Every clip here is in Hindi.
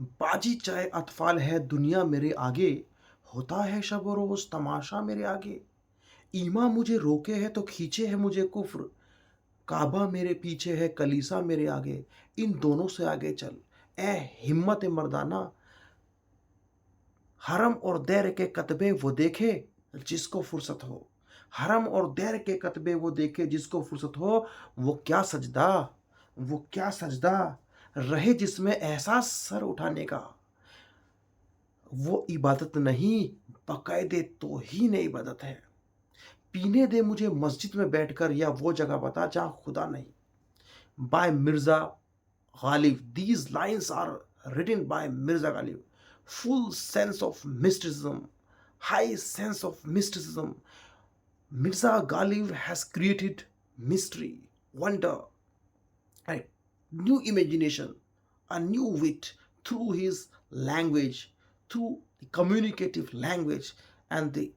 बाजी चाहे अतफाल है दुनिया मेरे आगे, होता है शब व रोज़ तमाशा मेरे आगे। ईमान मुझे रोके है तो खींचे है मुझे कुफ्र, काबा मेरे पीछे है कलीसा मेरे आगे। इन दोनों से आगे चल, ए हिम्मत मर्दाना। हरम और दैर के कतबे वो देखे जिसको फुर्सत हो। हरम और दैर के कतबे वो देखे जिसको फुर्सत हो। वो क्या सजदा, वो क्या सजदा रहे जिसमें एहसास सर उठाने का। वो इबादत नहीं, बाकायदे तौहीन इबादत है। पीने दे मुझे मस्जिद में बैठकर, या वो जगह बता जहाँ खुदा नहीं। By Mirza Ghalib, these lines are written by Mirza Ghalib. Full sense of mysticism, high sense of mysticism. Mirza Ghalib has created mystery, wonder, a new imagination, a new wit through his language, through the communicative language and the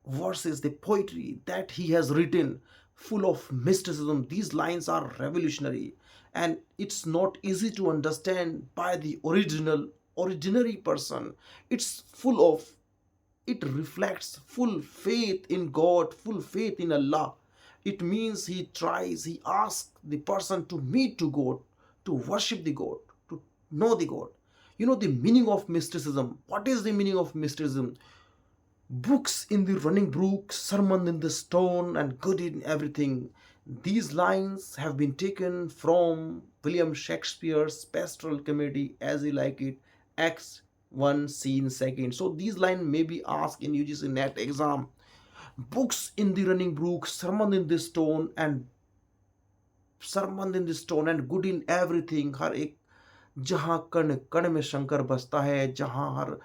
verses, the poetry that he has written, full of mysticism. These lines are revolutionary, and it's not easy to understand by the ordinary person. It's full of, it reflects full faith in God, full faith in Allah. It means he tries, he asks the person to meet to God, to worship the God, to know the God. You know the meaning of mysticism. What is the meaning of mysticism? Books in the running brook, sermon in the stone, and good in everything. These lines have been taken from William Shakespeare's pastoral comedy, As You Like It, Acts 1, Scene 2nd. So these lines may be asked in UGC NET exam. Books in the running brook, sermon in the stone and good in everything. हर एक, जहाँ कण कण में शंकर बसता है, जहाँ हर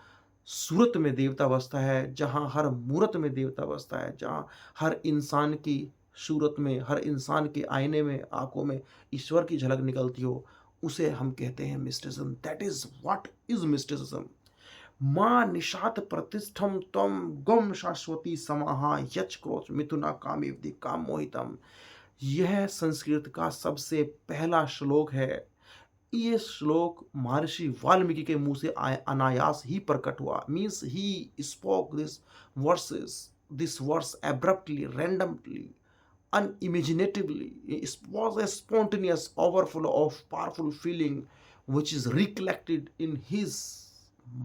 सूरत में देवता बसता है, जहाँ हर मूरत में देवता बसता है, जहाँ हर इंसान की सूरत में, हर इंसान के आईने में, आंखों में ईश्वर की झलक निकलती हो, उसे हम कहते हैं mysticism. That is what is mysticism. माँ निषाद प्रतिष्ठम तम गम शाश्वती समाहा यच क्रोच मिथुना कामिव काम मोहितम। यह संस्कृत का सबसे पहला श्लोक है। ये श्लोक महर्षि वाल्मीकि के मुंह से अनायास ही प्रकट हुआ। Means he spoke this verse abruptly, randomly, unimaginatively. It was a spontaneous overflow of powerful feeling which is recollected in his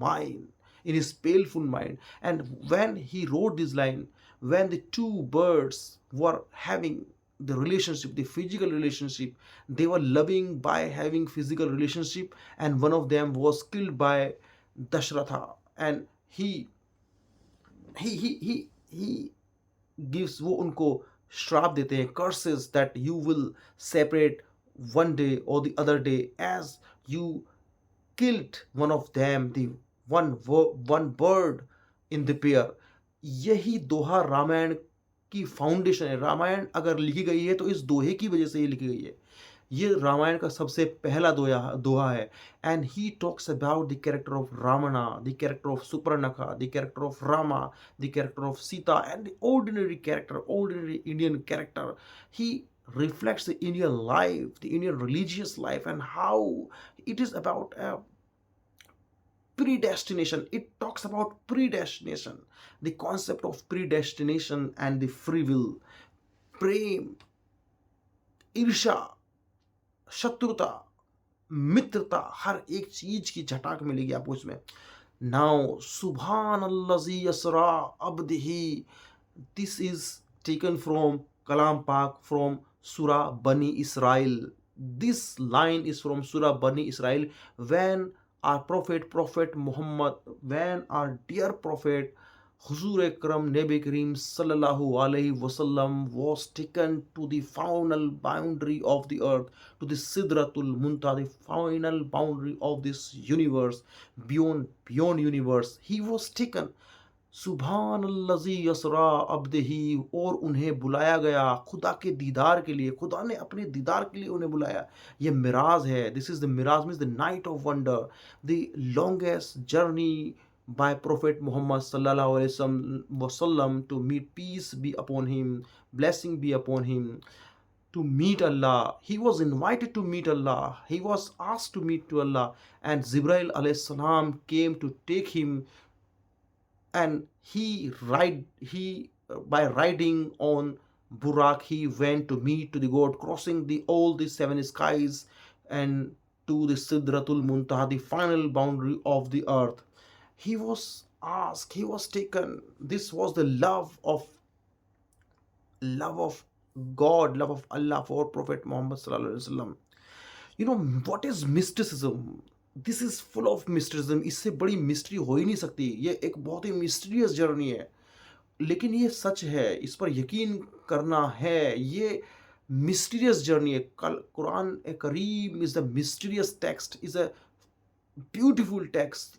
mind, in his baleful mind. And when he wrote this line, when the two birds were having the relationship, the physical relationship, they were loving by having physical relationship, and one of them was killed by Dashratha, and he gives, वो उनको श्राप देते हैं, curses that you will separate one day or the other day as you killed one of them, the one bird in the pair. यही दोहा रामायण की फाउंडेशन है। रामायण अगर लिखी गई है तो इस दोहे की वजह से ये लिखी गई है। ये रामायण का सबसे पहला दोहा है। And he talks about the character of Ravana, the character of Surpanakha, the character of Rama, the character of Sita, and the ordinary character, ordinary Indian character. He reflects the Indian life, the Indian religious life, and how it is about a predestination. It talks about predestination, the concept of predestination and the free will, प्रेम, ईर्षा, शत्रुता, मित्रता, हर एक चीज की झटाक मिलेगी आपको इसमें। नाउ सुभान अल्लज़ी यसरा अब्दिही, दिस इज टेकन फ्रॉम कलाम पाक, फ्रॉम सूरा बनी इसराइल। दिस लाइन इज फ्रॉम सूरा बनी इसराइल। When our prophet Muhammad, when our dear prophet Huzur Akram Nabi Kareem Sallallahu Alaihi Wasallam was taken to the final boundary of the earth, to the Sidratul Muntaha, the final boundary of this universe, beyond universe, he was taken। सुभान अल्लज़ी यसरा अब्दिही, और उन्हें बुलाया गया खुदा के दीदार के लिए। खुदा ने अपने दीदार के लिए उन्हें बुलाया। ये मिराज है। This is the Miraj, means the night of wonder, the longest journey by Prophet Muhammad sallallahu alaihi wasallam to meet, peace be upon him, blessing be upon him, to meet Allah. He was invited to meet Allah. He was asked to meet to Allah, and Jibril alayhi salam came to take him, and he by riding on Burak he went to meet to the God, crossing the all the seven skies and to the Sidratul Muntaha, the final boundary of the earth. He was asked, he was taken. This was the love of God, love of Allah for Prophet Muhammad sallallahu alaihi wasallam. You know what is mysticism? This is full of mysticism. इससे बड़ी मिस्ट्री हो ही नहीं सकती. ये एक बहुत ही मिस्टीरियस जर्नी है, लेकिन ये सच है, इस पर यकीन करना है. ये मिस्टीरियस जर्नी है. कल कुरान ए करीम is the mysterious text, is a beautiful text.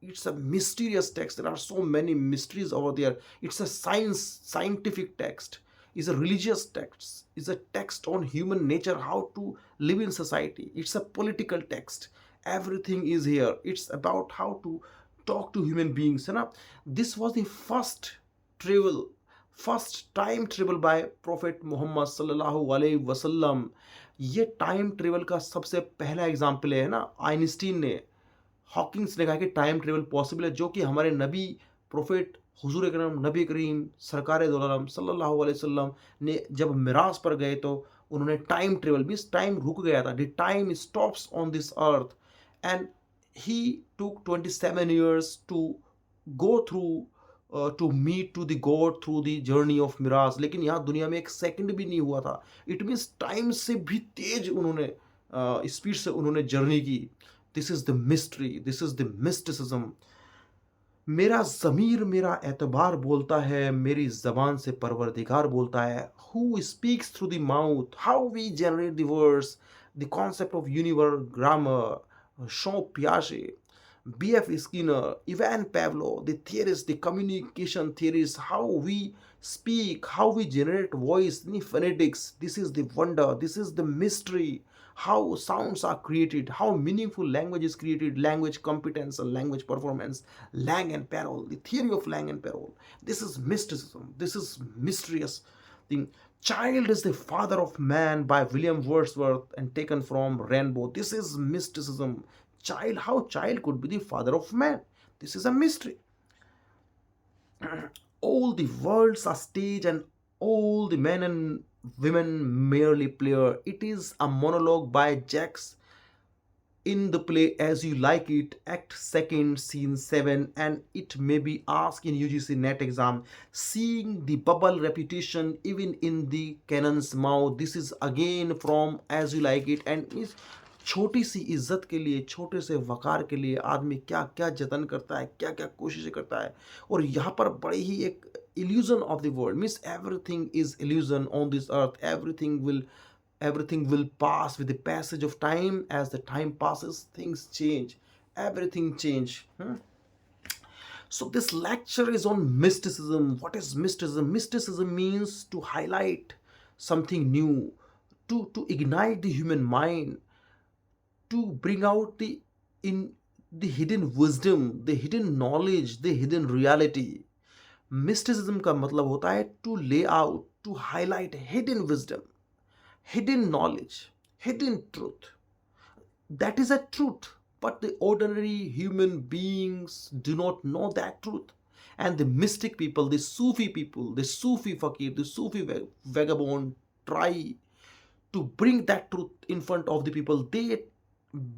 It's a mysterious text. There are so many mysteries over there. It's a scientific text. It's a religious text. It's a text on human nature, how to live in society. It's a political text. Everything is here. It's about how to talk to human beings. है ना? This was the first time travel by Prophet Muhammad sallallahu alaihi wasallam. ये टाइम ट्रेवल का सबसे पहला एग्जाम्पल है ना. आइंस्टीन ने, हॉकिंग्स ने कहा कि टाइम ट्रेवल पॉसिबल है, जो कि हमारे नबी प्रोफेट हुजूर अकरम नबी करीम सरकार दो आलम सल्लल्लाहु अलैहि वसल्लम ने जब मिराज पर गए तो उन्होंने टाइम ट्रेवल, मीन्स टाइम रुक गया था. The time stops on this earth, and he took 27 years to go through to meet to the God through the journey of Miraj. लेकिन यहाँ दुनिया में एक सेकंड भी नहीं हुआ था. इट मीन्स टाइम से भी तेज उन्होंने स्पीड से उन्होंने जर्नी की. This is the mystery, this is the mysticism. मेरा ज़मीर मेरा एतबार बोलता है, मेरी ज़बान से परवरदिगार बोलता है. Who speaks through the mouth, how we generate the words, the concept of universe grammar, Shaw पियाजे, B.F. Skinner, Ivan Pavlov, the theorists, the communication theorists, how we speak, how we generate voice, the phonetics. This is the wonder, this is the mystery. How sounds are created, how meaningful language is created, language competence and language performance. Lang and Parole, the theory of Lang and Parole. This is mysticism. This is mysterious thing. Child is the father of man by William Wordsworth and taken from Rainbow. This is mysticism. Child, how child could be the father of man? This is a mystery. All the worlds are stage and all the men and women merely player. It is a monologue by Jacques in the play As You Like It, act 2nd, scene 7, and it may be asked in UGC net exam, seeing the bubble reputation even in the cannon's mouth. This is again from As You Like It, and is छोटी सी इज्जत के लिए, छोटे से वकार के लिए आदमी क्या क्या जतन करता है, क्या क्या कोशिशें करता है. और यहाँ पर बड़ी ही एक illusion of the world, means everything is illusion on this earth. Everything will pass with the passage of time. As the time passes, things change, everything change. So this lecture is on mysticism. What is mysticism? Mysticism means to highlight something new, to ignite the human mind, to bring out the hidden wisdom, the hidden knowledge, the hidden reality. Mysticism का मतलब होता है to lay out, to highlight hidden wisdom, hidden knowledge, hidden truth. That is a truth, but the ordinary human beings do not know that truth. And the mystic people, the Sufi people, the Sufi fakir, the Sufi vagabond try to bring that truth in front of the people. They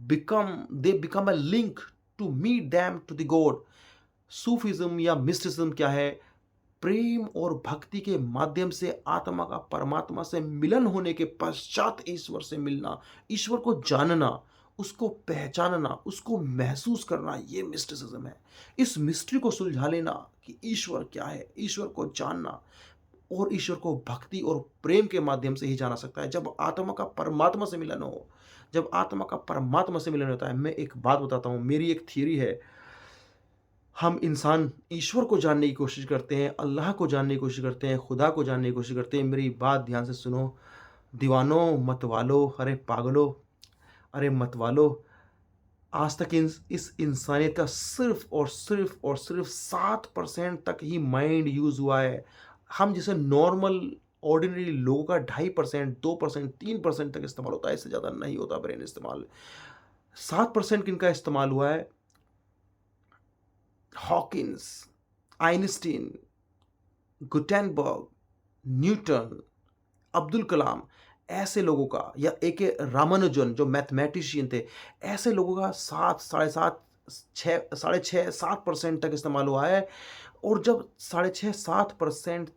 become a link to meet them to the God. Sufism या मिस्टिसिज्म क्या है? प्रेम और भक्ति के माध्यम से आत्मा का परमात्मा से मिलन होने के पश्चात ईश्वर से मिलना, ईश्वर को जानना, उसको पहचानना, उसको महसूस करना, ये मिस्टिसिज्म है. इस मिस्ट्री को सुलझा लेना कि ईश्वर क्या है, ईश्वर को जानना, और ईश्वर को भक्ति और प्रेम के माध्यम से ही जाना सकता है. जब आत्मा का परमात्मा से मिलन हो, जब आत्मा का परमात्मा से मिलन होता है. मैं एक बात बताता हूँ, मेरी एक थियरी है. हम इंसान ईश्वर को जानने की कोशिश करते हैं, अल्लाह को जानने की कोशिश करते हैं, खुदा को जानने की कोशिश करते हैं. मेरी बात ध्यान से सुनो दीवानों, मतवालो, अरे पागलो, अरे मतवालो. आज तक इस इंसानियत का सिर्फ और सिर्फ 7% तक ही माइंड यूज़ हुआ है. हम जैसे नॉर्मल ऑर्डिनरी लोगों का 2.5%, 2%, 3% तक इस्तेमाल होता है, इससे ज़्यादा नहीं होता ब्रेन इस्तेमाल। 7% किनका इस्तेमाल हुआ है? Hawkins, Einstein, Gutenberg, Newton, Abdul Kalam, ऐसे लोगों का, या ए.के. रामानुजन जो मैथमेटिशियन थे, ऐसे लोगों का 7, साढ़े 7, 6, साढ़े 6, 7% तक इस्तेमाल हुआ है। और जब साढ़े 6, 7%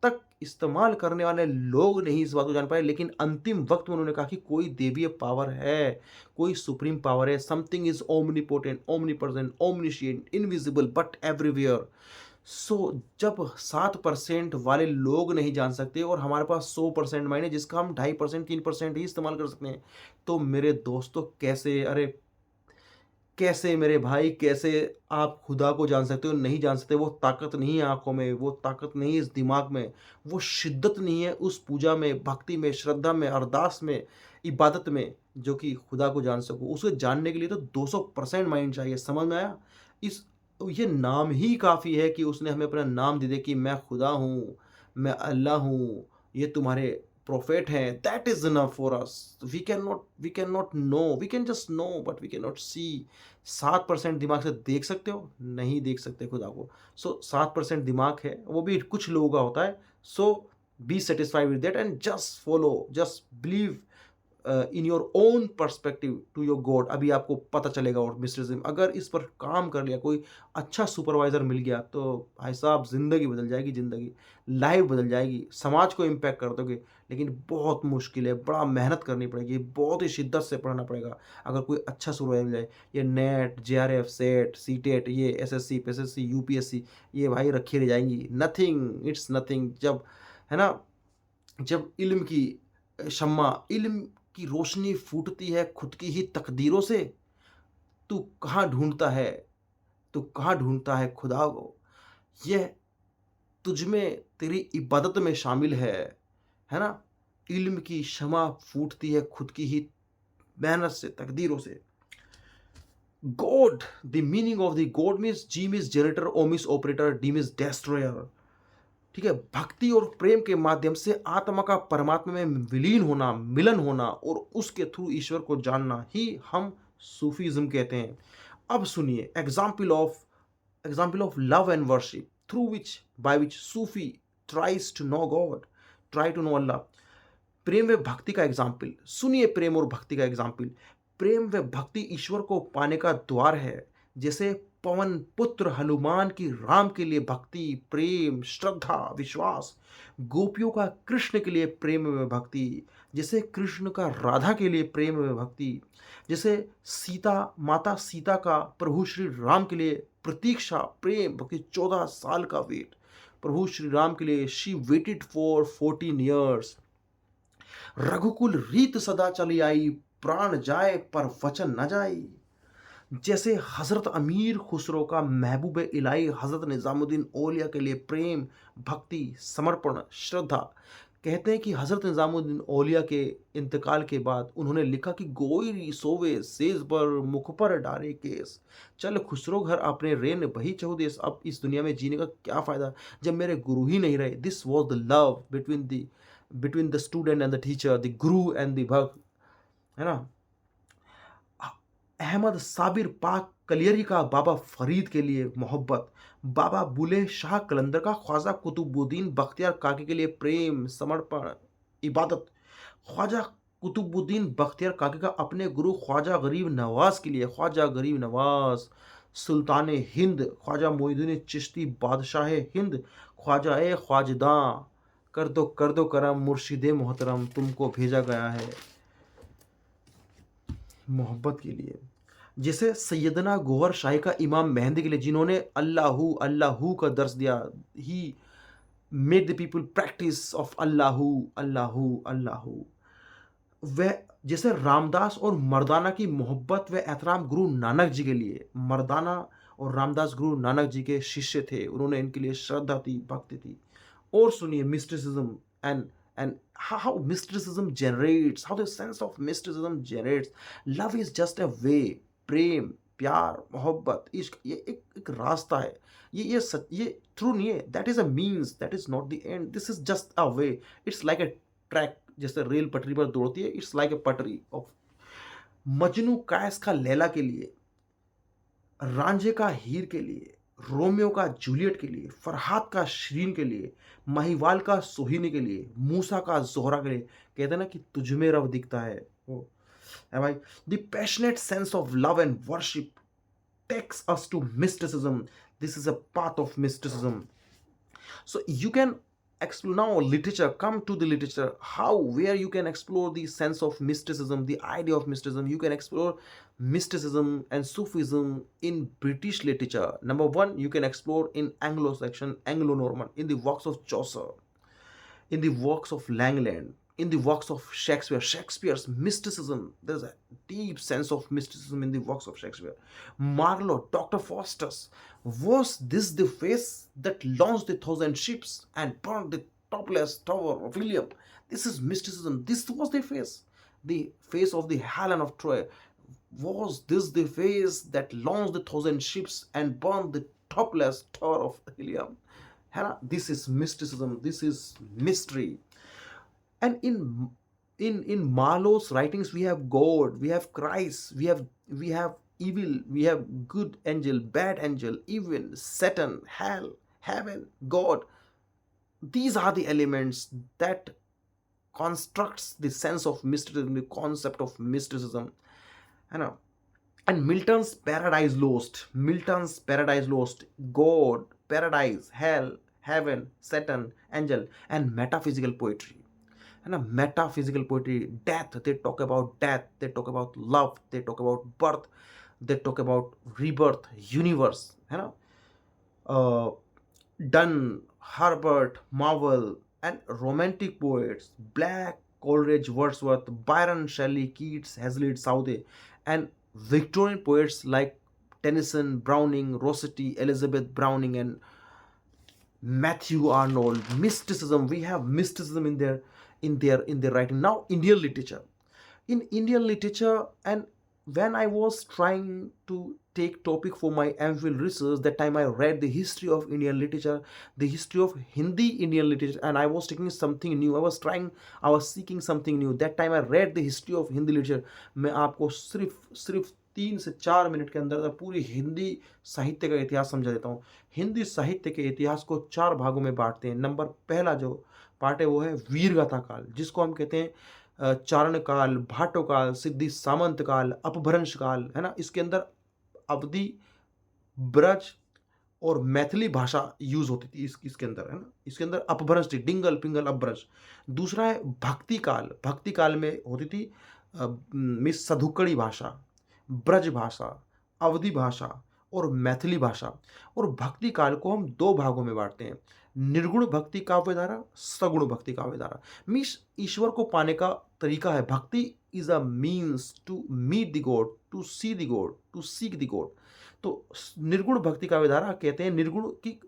तक इस्तेमाल करने वाले लोग नहीं इस बात को जान पाए, लेकिन अंतिम वक्त में उन्होंने कहा कि कोई देवीय पावर है, कोई सुप्रीम पावर है, something is omnipotent, omnipresent, omniscient, invisible but everywhere. So जब 7% वाले लोग नहीं जान सकते और हमारे पास 100% माइंड है जिसका हम 2.5%, 3% ही इस्तेमाल कर सकते हैं, तो मेरे दोस्तों कैसे, अरे कैसे मेरे भाई, कैसे आप खुदा को जान सकते हो? नहीं जान सकते। वो ताकत नहीं है आँखों में, वो ताकत नहीं है इस दिमाग में, वो शिद्दत नहीं है उस पूजा में, भक्ति में, श्रद्धा में, अरदास में, इबादत में, जो कि खुदा को जान सको। उसे जानने के लिए तो 200% माइंड चाहिए, समझ में आया? इस ये नाम ही काफ़ी है कि उसने हमें अपना नाम दे दिया कि मैं खुदा हूँ, मैं अल्लाह हूँ, ये तुम्हारे प्रोफेट हैं। That is enough for us. We can not know, we can just know but we can not see. 7% दिमाग से देख सकते हो? नहीं देख सकते खुदा को। सो 7% दिमाग है, वो भी कुछ लोगों का होता है। So be satisfied with that and just follow, just believe in your own perspective to your God. अभी आपको पता चलेगा। और मिस्टरिज्म अगर इस पर काम कर लिया, कोई अच्छा सुपरवाइजर मिल गया, तो भाई साहब ज़िंदगी बदल जाएगी, ज़िंदगी लाइफ बदल जाएगी, समाज को इम्पैक्ट कर दोगे। लेकिन बहुत मुश्किल है, बड़ा मेहनत करनी पड़ेगी, बहुत ही शिद्दत से पढ़ना पड़ेगा अगर कोई अच्छा सुपरवाइजर मिल जाए। ये नेट, जेआरएफ, सेट, सीटेट, ये एसएससी, पीएसएससी, यूपीएससी, ये भाई रखी रह जाएंगी। Nothing, it's nothing. जब, है ना, जब इल्म की शम्मा, इल्म की रोशनी फूटती है खुद की ही तकदीरों से, तू कहाँ ढूँढता है, तू कहाँ ढूँढता है खुदा को? यह तुझ में तेरी इबादत में शामिल है ना? इल्म की शम्मा फूटती है खुद की ही मेहनत से, तकदीरों से। God, the meaning of the God means G means generator, O means operator, D means destroyer. ठीक है? भक्ति और प्रेम के माध्यम से आत्मा का परमात्मा में विलीन होना, मिलन होना और उसके थ्रू ईश्वर को जानना ही हम सूफीज़्म कहते हैं। अब सुनिए example of love and worship through which by which Sufi tries to know God, try to know Allah. प्रेम व भक्ति का एग्जाम्पल सुनिए। प्रेम और भक्ति का एग्जाम्पल। प्रेम व भक्ति ईश्वर को पाने का द्वार है। जैसे पवन पुत्र हनुमान की राम के लिए भक्ति, प्रेम, श्रद्धा, विश्वास। गोपियों का कृष्ण के लिए प्रेम व भक्ति। जैसे कृष्ण का राधा के लिए प्रेम व भक्ति। जैसे माता सीता का प्रभु श्री राम के लिए प्रतीक्षा, प्रेम, भक्ति। 14 साल का वेट प्रभु श्री राम के लिए। She waited for 14 years। रघुकुल रीत सदा चली आई, प्राण जाए पर वचन न जाई। जैसे हजरत अमीर खुसरो का महबूब इलाही हजरत निज़ामुद्दीन औलिया के लिए प्रेम, भक्ति, समर्पण, श्रद्धा। कहते हैं कि हजरत निज़ामुद्दीन औलिया के इंतकाल के बाद उन्होंने लिखा कि गोई सोवे सेज पर मुख पर डारे केस, चल खुसरो घर अपने रेन बही चहुदेस। अब इस दुनिया में जीने का क्या फ़ायदा जब मेरे गुरु ही नहीं रहे। This was the love between the student and the teacher, the Guru and the भक्त, है ना? अहमद साबिर पाक कलियरी का बाबा फरीद के लिए मोहब्बत। बाबा बुले शाह कलंदर का ख्वाजा कुतुबुद्दीन बख्तियार काकी के लिए प्रेम, समर्पण, इबादत। ख्वाजा कुतुबुद्दीन बख्तियार काकी का अपने गुरु ख्वाजा गरीब नवाज के लिए, ख्वाजा गरीब नवाज सुल्तान हिंद, ख्वाजा मोइनुद्दीन चिश्ती बादशाह हिंद, ख्वाजा ए ख्वाजदा, कर दो करम मुर्शिदे मोहतरम, तुमको भेजा गया है मोहब्बत के लिए। जैसे सैयदना गौहर शाही का इमाम मेहंदी के लिए, जिन्होंने अल्लाहू अल्लाहू का दर्स दिया। He made the people practice of Allahu Allahu Allahu. वह जैसे रामदास और मर्दाना की मोहब्बत व एहतराम गुरु नानक जी के लिए। मर्दाना और रामदास गुरु नानक जी के शिष्य थे, उन्होंने इनके लिए श्रद्धा थी, भक्ति थी। और सुनिए mysticism and how mysticism generates, how the sense of mysticism generates. Love is just a way, प्रेम, प्यार, मोहब्बत, इश्क, ये एक रास्ता है। ये सच, ये ट्रू नहीं है। That is a means, that is not the end, this is just a way. It's like a track, जैसे रेल पटरी पर दौड़ती है, इट्स लाइक अ पटरी ऑफ मजनू कायस का लैला के लिए, रांझे का हीर के लिए, रोमियो का जूलियट के लिए, फरहाद का शिरीन के लिए, महिवाल का सोहिनी के लिए, मूसा का ज़ोहरा के लिए। कहते हैं ना कि तुझ में रब दिखता है वो, है भाई। The passionate sense of love and worship takes us to mysticism. This is a path of mysticism. So you can explore now literature. Come to the literature. How, where you can explore the sense of mysticism, the idea of mysticism. You can explore mysticism and Sufism in British literature. Number one, you can explore in Anglo-Saxon, Anglo-Norman, in the works of Chaucer, in the works of Langland, in the works of Shakespeare. Shakespeare's mysticism, there's a deep sense of mysticism in the works of Shakespeare. Marlowe, Dr. Faustus. Was this the face that launched the thousand ships and burned the topless tower of William? This is mysticism. This was the face of the Helen of Troy. Was this the face that launched the thousand ships and burned the topless tower of Ilium? है ना, this is mysticism, this is mystery. And in Marlowe's writings, we have God, we have Christ, we have evil, we have good angel, bad angel, evil, Satan, hell, heaven, God. These are the elements that constructs the sense of mysticism, the concept of mysticism. You know, and Milton's Paradise Lost, God, paradise, hell, heaven, Satan, angel, and metaphysical poetry. And metaphysical poetry, death, they talk about death, they talk about love, they talk about birth, they talk about rebirth, universe. Uh, Donne, Herbert, Marvel, and romantic poets, Black, Coleridge, Wordsworth, Byron, Shelley, Keats, Hazlitt, Southey, and Victorian poets like Tennyson, Browning, Rossetti, Elizabeth Browning, and Matthew Arnold. Mysticism, we have mysticism in their writing. Now Indian literature. In Indian literature, and when I was trying to take topic for my MPhil research, that time I read the history of Indian literature, the history of Hindi Indian literature, and I was taking something new. I was seeking something new. That time I read the history of Hindi literature. मैं आपको सिर्फ 3 से 4 मिनट के अंदर पूरी हिंदी साहित्य का इतिहास समझा देता हूँ। हिंदी साहित्य के इतिहास को 4 भागों में बांटते हैं। नंबर पहला जो पार्ट है वो है वीरगाथा काल, जिसको हम कहते हैं चारण काल, भाटो काल, सिद्धि सामंत काल, अपभ्रंश काल, है ना। इसके अंदर अवधी, ब्रज और मैथिली भाषा यूज होती थी इसके अंदर, है ना। इसके अंदर अपभ्रंश थी, डिंगल पिंगल अपभ्रंश। दूसरा है भक्ति काल। भक्ति काल में होती थी मिस सधुकड़ी भाषा, ब्रज भाषा, अवधी भाषा और मैथिली भाषा। और भक्ति काल को हम 2 भागों में बांटते हैं, निर्गुण भक्ति काव्य धारा, सगुण भक्ति काव्य धारा। मीन्स ईश्वर को पाने का तरीका है। Bhakti is a means to meet the God, to see the God, to seek the God. तो निर्गुण भक्ति काव्य धारा कहते हैं निर्गुण की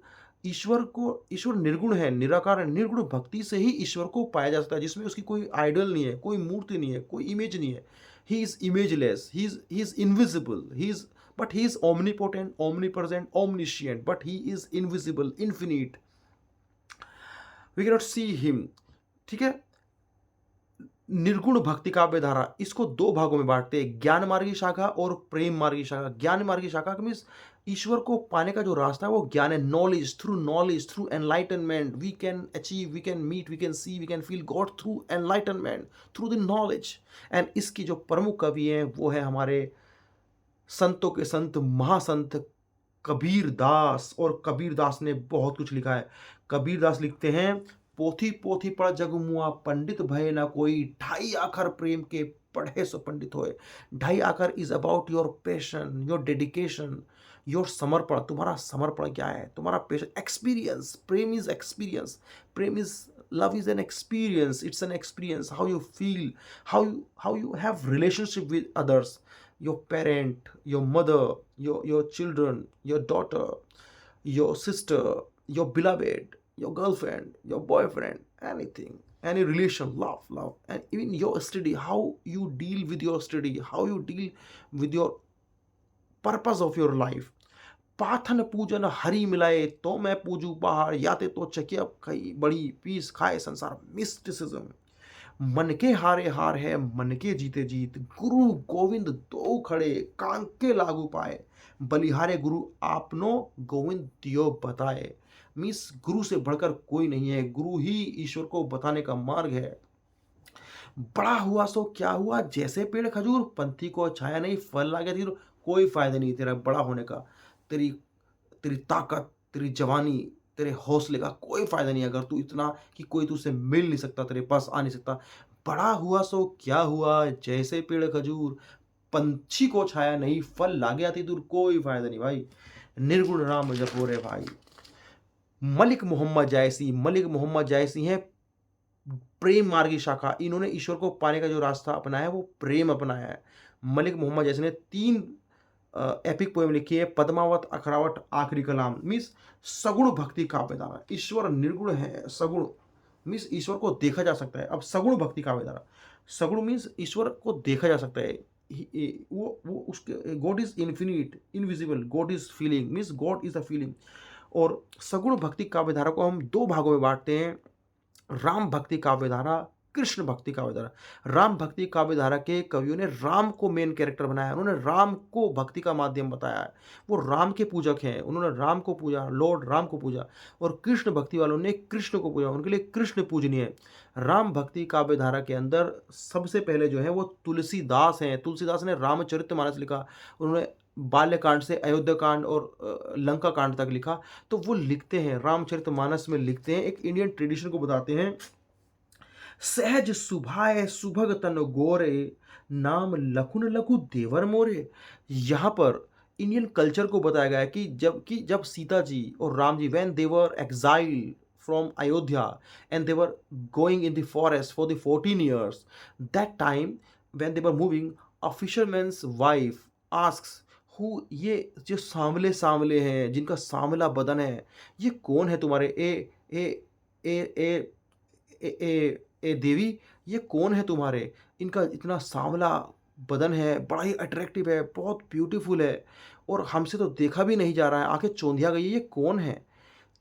ईश्वर निर्गुण है, निराकार है। निर्गुण भक्ति से ही ईश्वर को पाया जा सकता है, जिसमें उसकी कोई आइडल नहीं है, कोई मूर्ति नहीं है, कोई इमेज नहीं है। He is imageless, he is invisible, but he is omnipotent, omnipresent, omniscient, but he is invisible, infinite. We cannot see him. ठीक है। निर्गुण भक्ति काव्य धारा, इसको 2 भागों में बांटते हैं, ज्ञान मार्गी शाखा और प्रेम मार्गी शाखा। ज्ञान मार्गी शाखा मीन्स ईश्वर को पाने का जो रास्ता है वो ज्ञान है। Knowledge, through enlightenment we can achieve, we can meet, we can see, we can feel God through enlightenment, through the knowledge. And इसकी जो प्रमुख कवि हैं वो है हमारे संतों के संत, महासंत कबीर दास। और कबीर दास ने बहुत कुछ लिखा है। कबीर दास लिखते हैं, पोथी पोथी पढ़ जग मुआ, पंडित भय ना कोई, 2.5 आखर प्रेम के पढ़े सो पंडित होए। 2.5 आखर is about your passion, your dedication, your समर्पण। तुम्हारा समर्पण क्या है, तुम्हारा passion, experience. Prem is experience, Prem is, love is an experience, it's an experience, how you feel, how you have relationship with others, your parent, your mother, your children, your daughter, your sister, your beloved, your girlfriend, your boyfriend, anything, any relation, love. And even your study, how you deal with your study, how you deal with your purpose of your life. Pathan पूजन हरि मिलाए तो मैं पूजू पहाड़, याते तो चकिया कई बड़ी पीस खाए संसार। मिस्टिसिज्म। मन के हारे हार है, मन के जीते जीत, गुरु गोविंद दो खड़े, कांके लागू पाए, बलिहारे गुरु आपनो गोविंद दियो बताए। मीन्स गुरु से बढ़कर कोई नहीं है, गुरु ही ईश्वर को बताने का मार्ग है। बड़ा हुआ सो क्या हुआ, जैसे पेड़ खजूर, पंथी को छाया नहीं, फल लागे तीर। कोई फायदा नहीं तेरा बड़ा होने का, तेरी तेरी ताकत, तेरी जवानी, तेरे हौसले का कोई फायदा नहीं अगर तू इतना कि कोई तुझसे मिल नहीं सकता, तेरे पास आ नहीं सकता। बड़ा हुआ सो क्या हुआ, जैसे पेड़ खजूर, पंछी को छाया नहीं, फल लागे आती दूर। कोई फायदा नहीं भाई, निर्गुण राम जपो रे भाई। मलिक मोहम्मद जायसी हैं प्रेम मार्ग की शाखा। इन्होंने ईश्वर को पाने का जो रास्ता अपनाया है वो प्रेम अपनाया है। मलिक मोहम्मद जैसे ने 3 एपिक पोएम लिखी है, पद्मावत, अखरावट, आखिरी कलाम। मीन्स सगुण भक्ति काव्य धारा। ईश्वर निर्गुण है, सगुण मीन्स ईश्वर को देखा जा सकता है। अब सगुण भक्ति काव्य धारा, सगुण मीन्स ईश्वर को देखा जा सकता है। वो उसके God is infinite, invisible, God is feeling, means God is a feeling. और सगुण भक्ति काव्य धारा को हम 2 भागों में बांटते हैं, राम भक्ति काव्य धारा, कृष्ण भक्ति काव्य धारा। राम भक्ति काव्य धारा के कवियों ने राम को मेन कैरेक्टर बनाया है, उन्होंने राम को भक्ति का माध्यम बताया है, वो राम के पूजक हैं, उन्होंने राम को पूजा, लॉर्ड राम को पूजा। और कृष्ण भक्ति वालों ने कृष्ण को पूजा, उनके लिए कृष्ण पूजनीय है। राम भक्ति काव्य धारा के अंदर सबसे पहले जो है वो तुलसीदास हैं। तुलसीदास ने रामचरितमानस लिखा, उन्होंने बाल्यकांड से अयोध्या कांड और लंका कांड तक लिखा। तो वो लिखते हैं, रामचरितमानस में लिखते हैं, एक इंडियन ट्रेडिशन को बताते हैं। सहज सुभाए सुभग तन गोरे, नाम लखुन लखु देवर मोरे। यहाँ पर इंडियन कल्चर को बताया गया है कि जब सीता जी और Ram ji when they were exile from Ayodhya and they were going in the forest for the 14 years, that time when they were moving, a fisherman's wife asks who, ये जो सांवले सांवले हैं जिनका सांवला बदन है, ये कौन है तुम्हारे ए ए ए ए ए ए देवी, ये कौन है तुम्हारे, इनका इतना सांवला बदन है, बड़ा ही अट्रैक्टिव है, बहुत ब्यूटीफुल है और हमसे तो देखा भी नहीं जा रहा है, आंखें चौंधिया गई है, ये कौन है।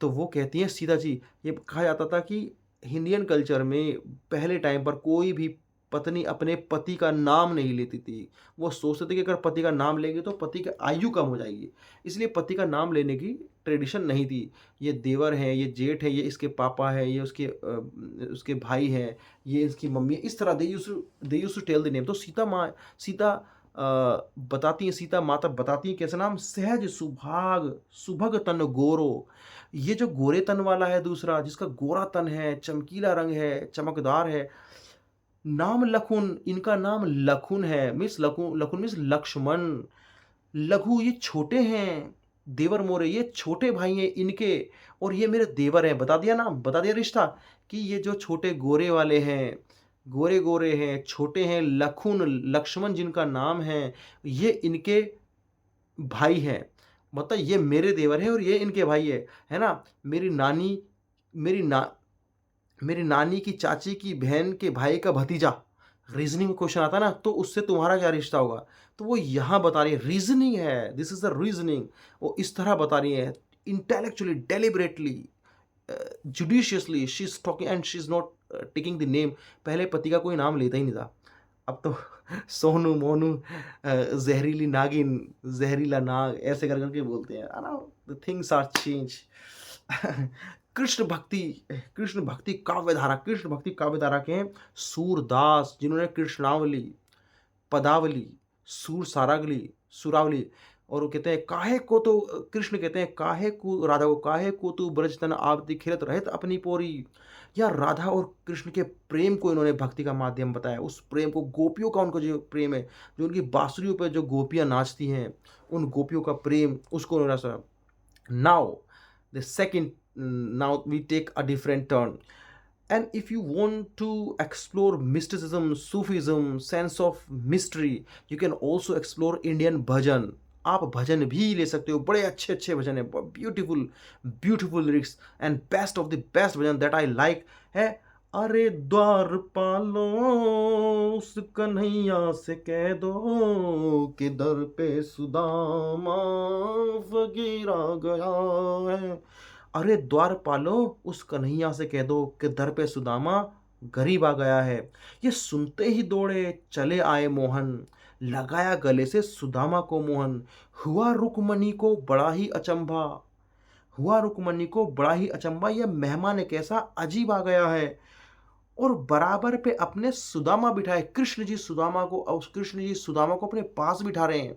तो वो कहती हैं सीता जी। ये कहा जाता था कि इंडियन कल्चर में पहले टाइम पर कोई भी पत्नी अपने पति का नाम नहीं लेती थी। वो सोचते थे कि अगर पति का नाम लेंगे तो पति की आयु कम हो जाएगी, इसलिए पति का नाम लेने की ट्रेडिशन नहीं थी। ये देवर हैं, ये जेठ है, ये इसके पापा है, ये उसके भाई हैं, ये इसकी मम्मी है, इस तरह they used to tell the name. तो सीता बताती हैं, सीता माता बताती हैं कैसा नाम, सहज सुभग तन गोरो। ये जो गोरे तन वाला है दूसरा, जिसका गोरा तन है, चमकीला रंग है, चमकदार है, नाम लखुन, इनका नाम लखुन है। Miss Lakhun miss Lakshman. लघु ये छोटे हैं, देवर मोरे ये छोटे भाई हैं इनके, और ये मेरे देवर हैं। बता दिया नाम, बता दिया रिश्ता कि ये जो छोटे गोरे वाले हैं, गोरे गोरे हैं, छोटे हैं, लखुन लक्ष्मण जिनका नाम है, ये इनके भाई हैं। मतलब ये मेरे देवर हैं और ये इनके भाई है ना। मेरी नानी की चाची की बहन के भाई का भतीजा। रीजनिंग में क्वेश्चन आता है ना, तो उससे तुम्हारा क्या रिश्ता होगा, तो वो यहाँ बता रही है, रीजनिंग है, दिस इज द रीजनिंग। वो इस तरह बता रही है, intellectually, deliberately, judiciously she is talking and she is not taking the name. पहले पति का कोई नाम लेता ही नहीं था, अब तो सोनू मोनू, जहरीली नागिन, जहरीला नाग, ऐसे कर करके बोलते हैं ना। The things are change. Krishna भक्ति काव्य धारा के हैं सूरदास, जिन्होंने कृष्णावली, पदावली, सूर सारावली, सुरावली। और वो कहते हैं काहे को तो, कृष्ण कहते हैं काहे को, राधा को काहे को तू ब्रज तन आवती खिलत रहत अपनी पोरी। या राधा और कृष्ण के प्रेम को इन्होंने भक्ति का माध्यम बताया। उस प्रेम को, गोपियों का उनको जो प्रेम है, जो उनकी बांसुरियों पर जो गोपियां नाचती हैं, उन गोपियों का प्रेम, उसको उन्होंने। Now the second, now we take a different turn, and if you want to explore mysticism, Sufism, sense of mystery, you can also explore Indian भजन। आप भजन भी ले सकते हो, बड़े अच्छे अच्छे भजन है, beautiful lyrics and best of the best bhajan that I like है अरे द्वारपालो उस कन्हैया से कह दो कि दर पे सुदामा फकीर आ गया है। अरे द्वारपालो उस कन्हैया से कह दो कि दर पे सुदामा गरीब आ गया है। ये सुनते ही दौड़े चले आए मोहन, लगाया गले से सुदामा को मोहन। हुआ रुक्मणी को बड़ा ही अचंभा, हुआ रुक्मणी को बड़ा ही अचंभा, यह मेहमान एक ऐसा अजीब आ गया है। और बराबर पे अपने सुदामा बिठाए, कृष्ण जी सुदामा को, कृष्ण जी सुदामा को अपने पास बिठा रहे हैं।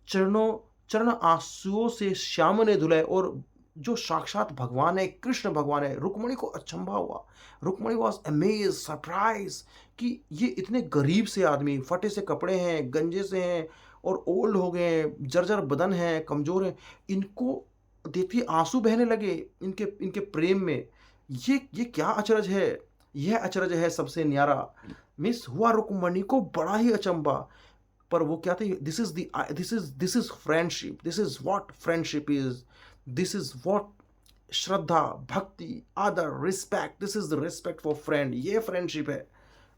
चरणों चरण आंसुओं से श्याम ने धुलाए। और जो साक्षात भगवान है, कृष्ण भगवान है, रुक्मणी को अचंभा हुआ। रुक्मणी वॉज अमेज, सरप्राइज कि ये इतने गरीब से आदमी, फटे से कपड़े हैं, गंजे से हैं और ओल्ड हो गए हैं, जर्जर बदन है, कमजोर है, इनको देखिए आंसू बहने लगे इनके इनके प्रेम में। ये क्या अचरज है, यह अचरज है सबसे न्यारा। मिस हुआ रुक्मणी को बड़ा ही अचंभा। पर वो क्या थे, this is friendship, this is what friendship is, this is what श्रद्धा, भक्ति, आदर, respect, this is the respect for friend. ये फ्रेंडशिप है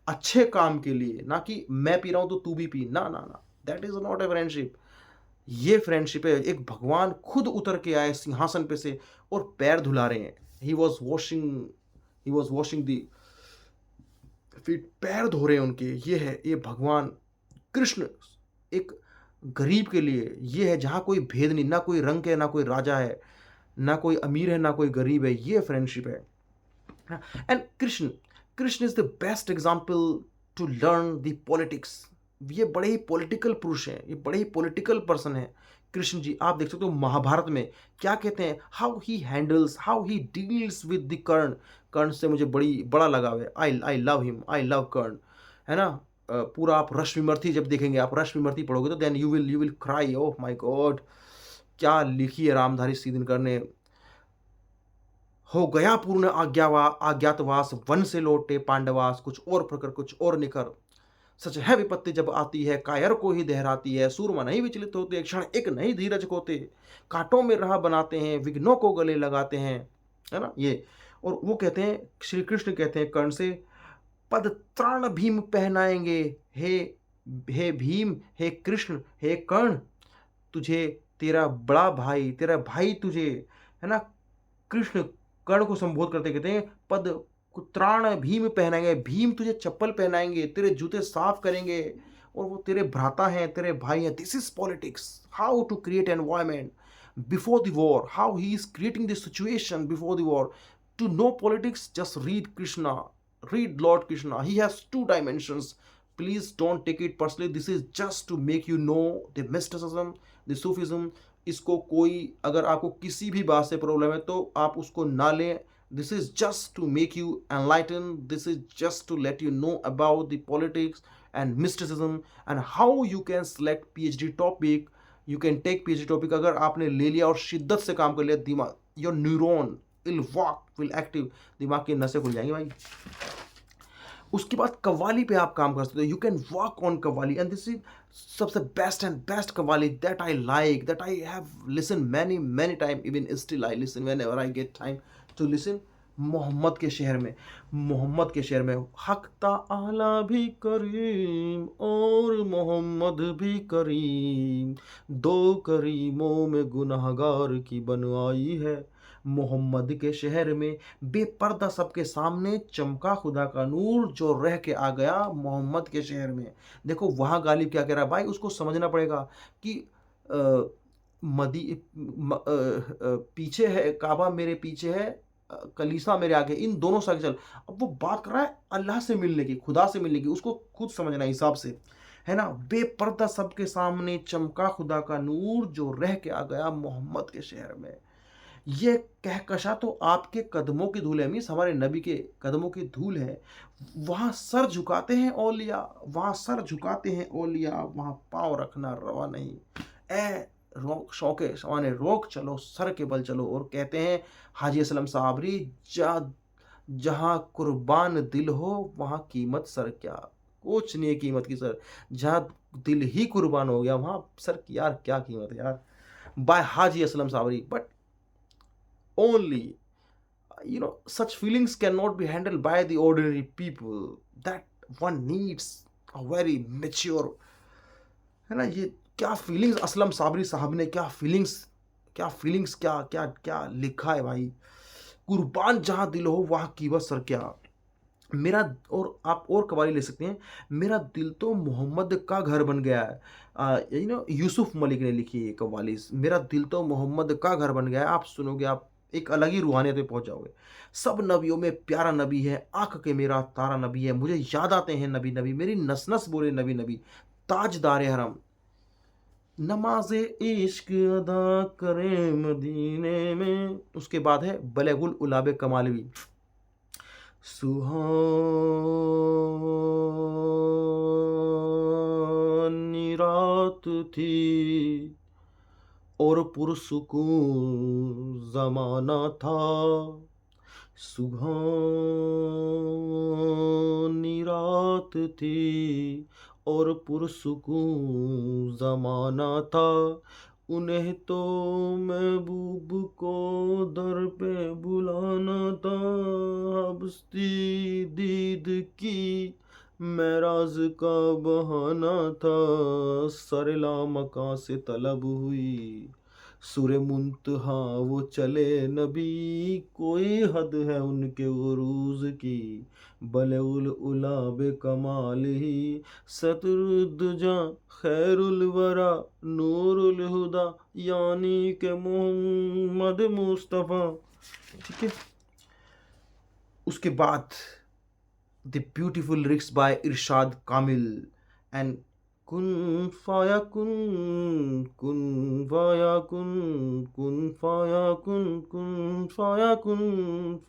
अच्छे काम के लिए, ना कि मैं पी रहा हूं तो तू भी पी, ना ना ना, that is not a friendship. ये फ्रेंडशिप है, एक भगवान खुद उतर के आए सिंहासन पे से और पैर धुला रहे हैं। He was washing the feet, पैर धो रहे हैं उनके। ये है, ये भगवान कृष्ण एक गरीब के लिए ये है, जहाँ कोई भेद नहीं, ना कोई रंग है, ना कोई राजा है, ना कोई अमीर है, ना कोई गरीब है, ये फ्रेंडशिप है। And Krishna is the best example to learn the politics. ये बड़े ही पॉलिटिकल पुरुष हैं, ये बड़े ही पॉलिटिकल पर्सन हैं कृष्ण जी। आप देख सकते हो महाभारत में क्या कहते हैं, how he handles, how he deals with the Karna. Karna से मुझे बड़ा लगाव है, I love him, I love Karna, है ना। पूरा आप रश्मिमर्थी जब देखेंगे, आप रश्मिमर्थी पढ़ोगे तो then you will cry, oh my God, क्या लिखी है रामधारी सिद्धिनकर ने। हो गया पूर्ण आज्ञातवास, वन से लौटे पांडवास, कुछ और प्रकर कुछ और निकर। सच है विपत्ति जब आती है, कायर को ही दहराती है, सूरमा नहीं विचलित होते, क्षण एक नहीं धीरज कोते, कांटों में राह बनाते हैं, विघ्नों को गले लगाते हैं, है ना ये। और वो कहते हैं, श्री कृष्ण कहते हैं कर्ण से, पद त्राण भीम पहनाएंगे, हे हे भीम, हे कृष्ण, हे कर्ण, तुझे तेरा भाई तुझे, है ना। कृष्ण कर्ण को संबोध करते कहते हैं, पद त्राण भीम पहनाएंगे, भीम तुझे चप्पल पहनाएंगे, तेरे जूते साफ करेंगे, और वो तेरे भ्राता हैं, तेरे भाई हैं। This is politics, how to create environment before the war, how he is creating the situation before the war. To know politics, just read Krishna, read Lord Krishna. He has two dimensions. Please don't take it personally. This is just to make you know the mysticism, the Sufism. इसको कोई, अगर आपको किसी भी बात से प्रॉब्लम है तो आप उसको ना लें। This is just to make you enlighten. This is just to let you know about the politics and mysticism and how you can select PhD topic. You can take PhD topic अगर आपने ले लिया और शिद्दत से काम कर लिया, दिमाग, your neuron will work, will active, दिमाग की नसें खुल जाएंगी भाई। उसके बाद कव्वाली पे आप काम कर सकते हो, you can work on qawwali, and this is सबसे best and best qawwali that I like, that I have listen many many time, even still I listen whenever I get time to listen. Muhammad के शहर में, मोहम्मद के शहर में, हक ताला भी करीम और मोहम्मद भी करीम, दो करीमों में गुनहगार की बनवाई है। मोहम्मद के शहर में बेपर्दा सबके सामने चमका खुदा का नूर, जो रह के आ गया मोहम्मद के शहर में। देखो वहाँ गालिब क्या कह रहा है भाई, उसको समझना पड़ेगा कि पीछे है काबा, मेरे पीछे है कलीसा मेरे आगे, इन दोनों से आगे चल। अब वो बात कर रहा है अल्लाह से मिलने की, खुदा से मिलने की, उसको खुद समझना हिसाब से, है ना। बेपर्दा सबके सामने चमका खुदा का नूर, जो रह के आ गया मोहम्मद के शहर में। ये कहकशा तो आपके कदमों की धूल है, मीन्स हमारे नबी के कदमों की धूल है। वहाँ सर झुकाते हैं औलिया, वहाँ सर झुकाते हैं औलिया, वहाँ पाँव रखना रवा नहीं। ए रोक शौके सवाने रोक चलो, सर के बल चलो। और कहते हैं हाजी असलम साबरी, जहाँ कुर्बान दिल हो वहाँ कीमत सर क्या, कुछ नहीं है कीमत की सर। जहाँ दिल ही कुर्बान हो गया वहाँ सर की यार क्या कीमत है यार। By Haji Aslam Sabri. But only such feelings cannot be handled by the ordinary people. That one needs a very mature, है ना? ये क्या फीलिंग्स असलम साबरी साहब ने, क्या फीलिंग्स, क्या क्या क्या लिखा है भाई। कुर्बान जहाँ दिल हो वहाँ की बस सर क्या। मेरा, और आप और कवाली ले सकते हैं, मेरा दिल तो मोहम्मद का घर बन गया है। यूसुफ मलिक ने लिखी है ये कवाली, मेरा दिल तो मोहम्मद का घर बन गया है। आप सुनोगे आप एक अलग ही रूहानियत में पहुंच जाओगे। सब नबियों में प्यारा नबी है, आंख के मेरा तारा नबी है, मुझे याद आते हैं नबी नबी, मेरी नस नस बोले नबी नबी, ताजदार हरम, नमाज़े इश्क अदा करें मदीने में। उसके बाद है बलेगुल उलाबे कमालवी, सुहानी रात थी और पुरसुकून ज़माना था, सुहानी रात थी और पुरसुकून ज़माना था। उन्हें तो महबूब को दर पे बुलाना था, हबस्ती दीद की मेराज का बहाना था, सरला मका से तलब हुई सुरे मुंतहा वो चले नबी, कोई हद है उनके उरूज की, बलउल उलाबे कमाल ही, सतरुद्दुजा खैरुल वरा नूरुल हुदा, यानी के मोहम्मद मुस्तफ़ा। ठीक है। उसके बाद the beautiful lyrics by Irshad Kamil and कुन फाया कुन, कुन फाया कुन, कुन फाया कुन, कुन फाया कुन,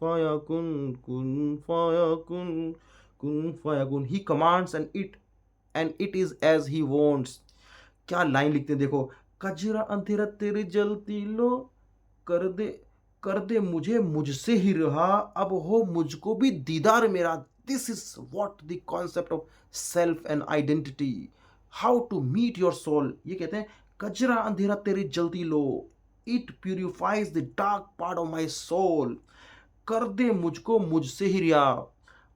फाया कुन, कुन फाया कुन, कुन फाया कुन, he commands and it is as he wants. क्या लाइन लिखते हैं देखो, कजरा अंधेरा तेरी जलती लो, कर दे कर दे मुझे मुझसे ही रहा, अब हो मुझको भी दीदार मेरा। This is what the concept of self and identity, how to meet your soul. ये कहते हैं कजरा अंधेरा तेरी जलती लो, it purifies the dark part of my soul, कर दे मुझको मुझसे ही रिया,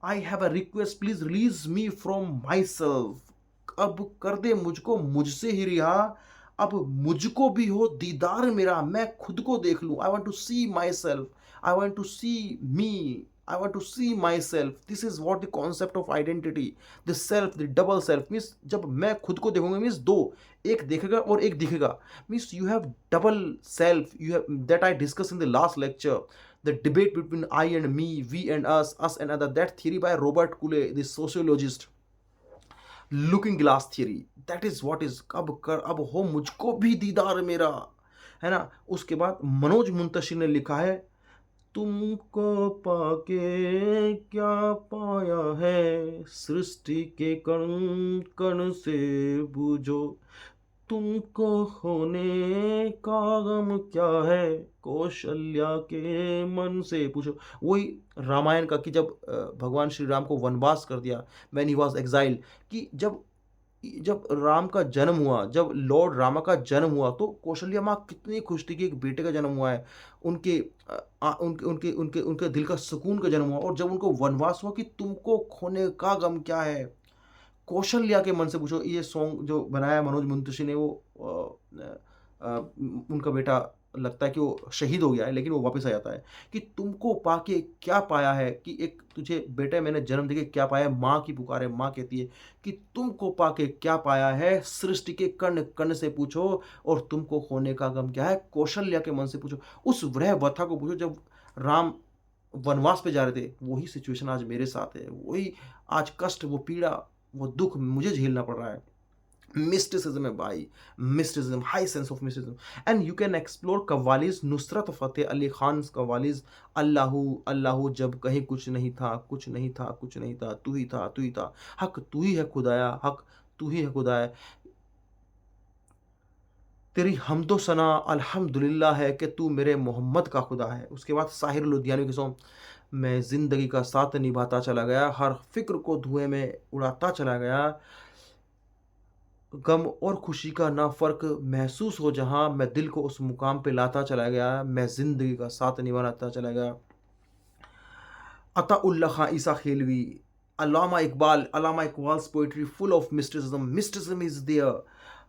I have a request please release me from myself. अब कर दे मुझको मुझसे ही रिहा, अब मुझको भी हो दीदार मेरा, मैं खुद को देख लूं। I want to see myself, I want to see me, I want to see myself. This is what the concept of identity, the self, the double self. Means जब मैं खुद को देखूंगा, मीन्स दो, एक देखेगा और एक दिखेगा। Means you have double self, you have that I discuss in the last lecture, the debate between I and me, we and us and other, that theory by Robert Cooley, the sociologist, looking glass theory, that is what is अब हो मुझको भी दीदार मेरा, है ना। उसके बाद मनोज मुंतशिर ने लिखा है, तुमको पाके क्या पाया है, सृष्टि के कण कण से बूझो, तुमको होने का गम क्या है, कौशल्या के मन से पूछो। वही रामायण का कि जब भगवान श्री राम को वनवास कर दिया, व्हेन ही वाज एक्साइल, कि जब जब राम का जन्म हुआ, जब लॉर्ड रामा का जन्म हुआ, तो कौशल्या माँ कितनी खुश थी कि एक बेटे का जन्म हुआ है, उनके उनके उनके उनके उनके दिल का सुकून का जन्म हुआ। और जब उनको वनवास हुआ कि तुमको खोने का गम क्या है, कौशल्या के मन से पूछो। ये सॉन्ग जो बनाया मनोज मुंतशी ने, वो उनका बेटा लगता है कि वो शहीद हो गया है, लेकिन वो वापस आ जाता है कि तुमको पाके क्या पाया है, कि एक तुझे बेटे मैंने जन्म देके क्या पाया है। माँ की पुकार है, माँ कहती है कि तुमको पाके क्या पाया है, सृष्टि के कण कण से पूछो, और तुमको खोने का गम क्या है, कौशल्या के मन से पूछो। उस वह व्यथा को पूछो जब राम वनवास पे जा रहे थे। वही सिचुएशन आज मेरे साथ है, वही आज कष्ट, वो पीड़ा, वो दुख मुझे झेलना पड़ रहा है। मिस्टिसिज्म है भाई, mysticism, high sense of mysticism. And you can explore qawwalis Nusrat Fateh Ali Khan कव्वालीज, Allahu Allahu जब कहीं कुछ नहीं था, कुछ नहीं था, कुछ नहीं था, तू ही था, तू ही था, हक तू ही है खुदाया, हक तू ही है खुदाया, तेरी हम्दो सना अल्हम्दुलिल्लाह है कि तू मेरे मोहम्मद का खुदा है। उसके बाद साहिर लुधियानवी की सॉन्ग, मैं ज़िंदगी का साथ निभाता चला गया, हर फिक्र को धुएं में उड़ाता चला गया, गम और खुशी का ना फ़र्क महसूस हो जहाँ, मैं दिल को उस मुकाम पे लाता चला गया, मैं ज़िंदगी का साथ निभाता चला गया। Ataullah Khan Isa Khelvi, Allama Iqbal's poetry full of mysticism. Mysticism is there.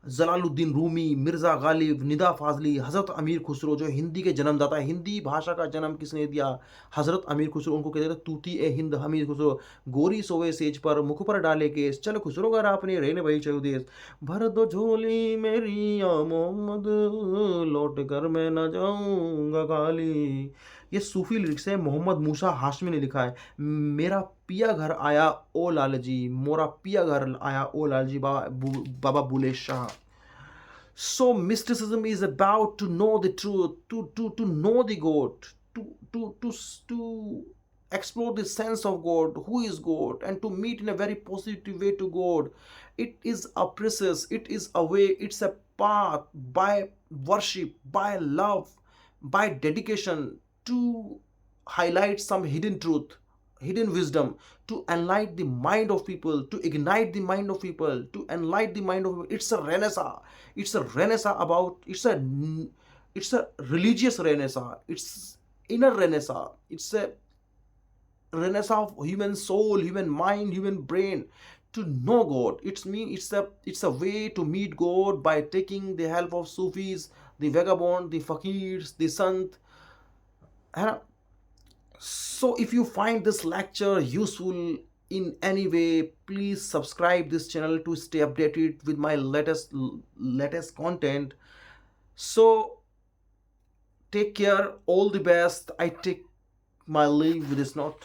Jalaluddin Rumi, Mirza Ghalib, Nida Fazli, हज़रत अमीर खुसरो जो हिंदी के जन्मदाता है। हिंदी भाषा का जन्म किसने दिया? हज़रत अमीर खुसरो। उनको कहते थे तूती ए हिंद हमीर खुसरो। गोरी सोवे सेज पर मुख पर डाले केस, चल खुसरो घर आपने रहने भाई चौदेस। भर दो झोली मेरी या मोहम्मद, लौट कर मैं न जाऊंगा खाली। ये सूफी लिरिक्स है, मोहम्मद मूसा हाशमी ने लिखा है। मेरा पिया घर आया ओ लाल जी, मोरा पिया घर आया ओ लाल जी, बाबा बुले Shah. So mysticism is about to know the truth, to know the God, to explore the sense of God, who is God, and to meet in a very positive way to God. It is a process, it is a way, it's a path by worship, by love, by dedication to highlight some hidden truth, hidden wisdom, to enlighten the mind of people, to ignite the mind of people, to enlighten the mind of people. It's a renaissance. It's a renaissance about, it's a religious renaissance. It's inner renaissance. It's a renaissance of human soul, human mind, human brain to know God. It's a way to meet God by taking the help of Sufis, the vagabond, the fakirs, the sant. है ना? So if you find this lecture useful in any way, please subscribe this channel to stay updated with my latest content. So take care, all the best. I take my leave with this note.